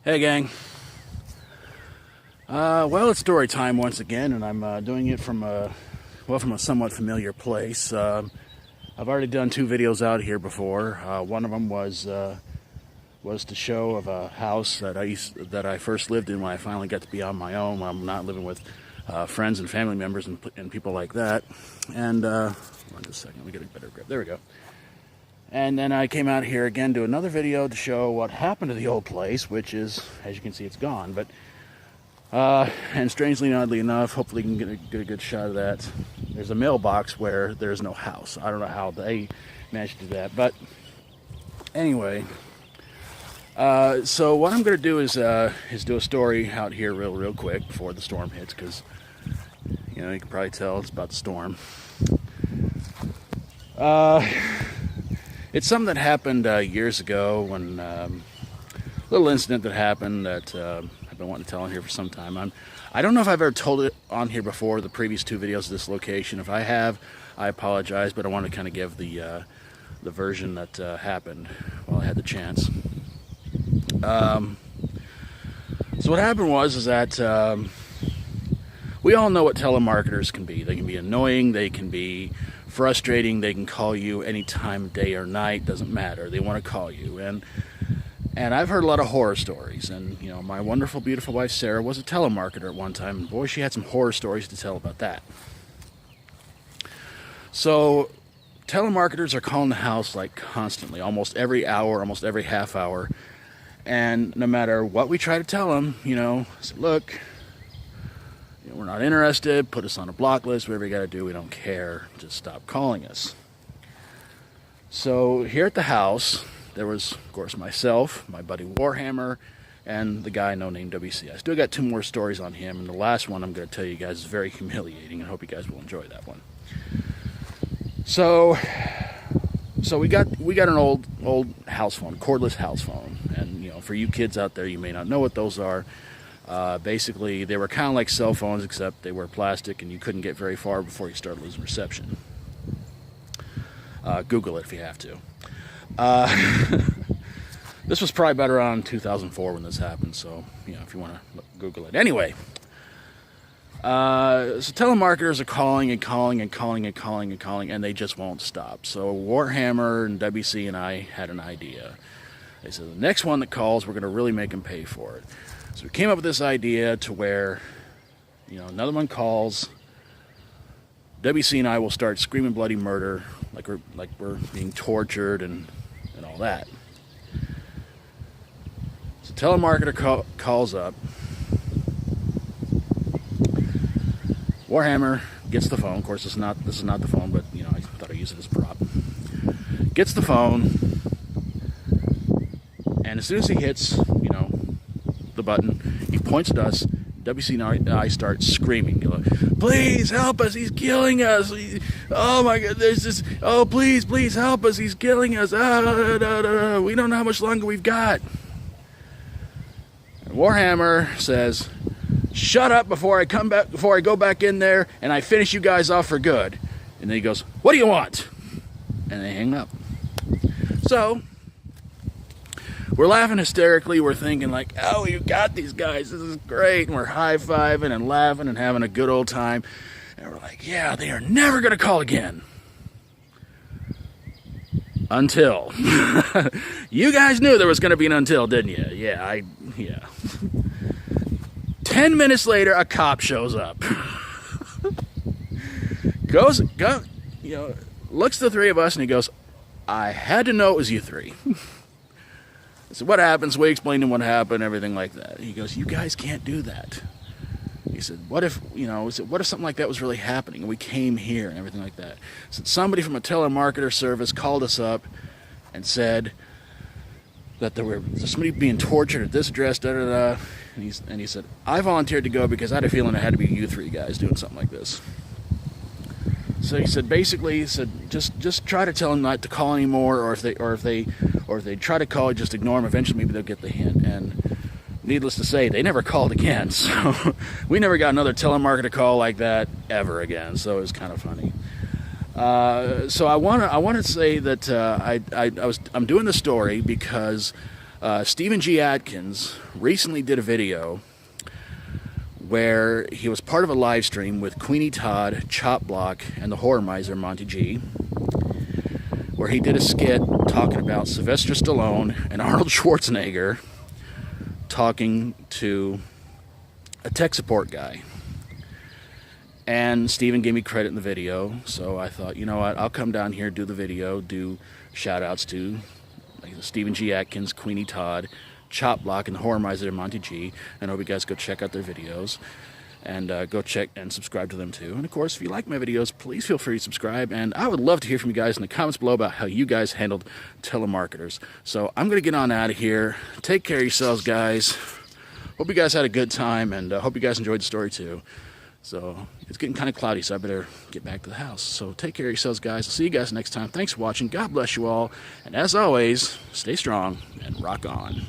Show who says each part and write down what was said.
Speaker 1: Hey gang. Well, it's story time once again, and I'm doing it from a somewhat familiar place. I've already done 2 videos out here before. One of them was to show of a house that I first lived in when I finally got to be on my own. I'm not living with friends and family members and people like that. And hold on just a second, let me get a better grip. There we go. And then I came out here again to another video to show what happened to the old place, which is, as you can see, it's gone. But and strangely and oddly enough, hopefully you can get a good shot of that. There's a mailbox where there's no house. I don't know how they managed to do that, but anyway. So what I'm going to do is do a story out here real quick before the storm hits, because you can probably tell it's about the storm. It's something that happened years ago when a little incident that happened that I've been wanting to tell on here for some time. I don't know if I've ever told it on here before, the previous 2 videos of this location. If I have, I apologize, but I want to kind of give the version that happened while I had the chance. So what happened was that we all know what telemarketers can be. They can be annoying, they can be frustrating, they can call you anytime, day or night, doesn't matter. They want to call you. And I've heard a lot of horror stories, and my wonderful, beautiful wife Sarah was a telemarketer at one time, and boy, she had some horror stories to tell about that. So telemarketers are calling the house like constantly, almost every hour, almost every half hour. And no matter what we try to tell them, say, look, we're not interested, put us on a block list, whatever you got to do, we don't care, just stop calling us. So here at the house, there was, of course, myself, my buddy Warhammer, and the guy I know named WC. I still got 2 more stories on him, and the last one I'm going to tell you guys is very humiliating, and I hope you guys will enjoy that one. So we got an old house phone, cordless house phone, and for you kids out there, you may not know what those are. Basically, they were kind of like cell phones, except they were plastic, and you couldn't get very far before you started losing reception. Google it if you have to. This was probably about around 2004 when this happened, so if you want to Google it. Anyway, so telemarketers are calling and calling and calling and calling and calling, and they just won't stop. So Warhammer and WC and I had an idea. They said, the next one that calls, we're going to really make them pay for it. So we came up with this idea to where, another one calls, WC and I will start screaming bloody murder, like we're being tortured and all that. So telemarketer calls up. Warhammer gets the phone. Of course, this is not the phone, but I thought I'd use it as a prop. Gets the phone, and as soon as he hits, the button, he points at us. WC and I start screaming, please help us, he's killing us. Oh my God, there's this, oh please help us, he's killing us. We don't know how much longer we've got. And Warhammer says, shut up before I go back in there and I finish you guys off for good. And then he goes, what do you want? And they hang up. So we're laughing hysterically. We're thinking like, oh, you got these guys. This is great. And we're high-fiving and laughing and having a good old time. And we're like, yeah, they are never going to call again. Until. You guys knew there was going to be an until, didn't you? Yeah. 10 minutes later, a cop shows up. Looks at the 3 of us and he goes, I had to know it was you 3. So what happens? We explained to him what happened, everything like that. He goes, you guys can't do that. He said, what if something like that was really happening and we came here and everything like that? He said, somebody from a telemarketer service called us up and said that there's somebody being tortured at this address, And he said, I volunteered to go because I had a feeling it had to be you 3 guys doing something like this. So he said, just try to tell them not to call anymore, or if they try to call, just ignore them. Eventually, maybe they'll get the hint. And needless to say, they never called again. So we never got another telemarketer call like that ever again. So it was kind of funny. So I want to say that I'm doing the story because Steven G Atkins recently did a video where he was part of a live stream with Kweeny Todd, ChopBlock, and the Horror Miser Monty G, where he did a skit talking about Sylvester Stallone and Arnold Schwarzenegger talking to a tech support guy. And Steven gave me credit in the video, so I thought, you know what, I'll come down here, do the video, do shout-outs to Steven G Atkins, Kweeny Todd, ChopBlock, and the Horror Miser Monty G. And I hope you guys go check out their videos. And go check and subscribe to them too. And of course, if you like my videos, please feel free to subscribe. And I would love to hear from you guys in the comments below about how you guys handled telemarketers. So I'm going to get on out of here. Take care of yourselves, guys. Hope you guys had a good time, and hope you guys enjoyed the story too. So it's getting kind of cloudy, so I better get back to the house. So take care of yourselves, guys. I'll see you guys next time. Thanks for watching. God bless you all. And as always, stay strong and rock on.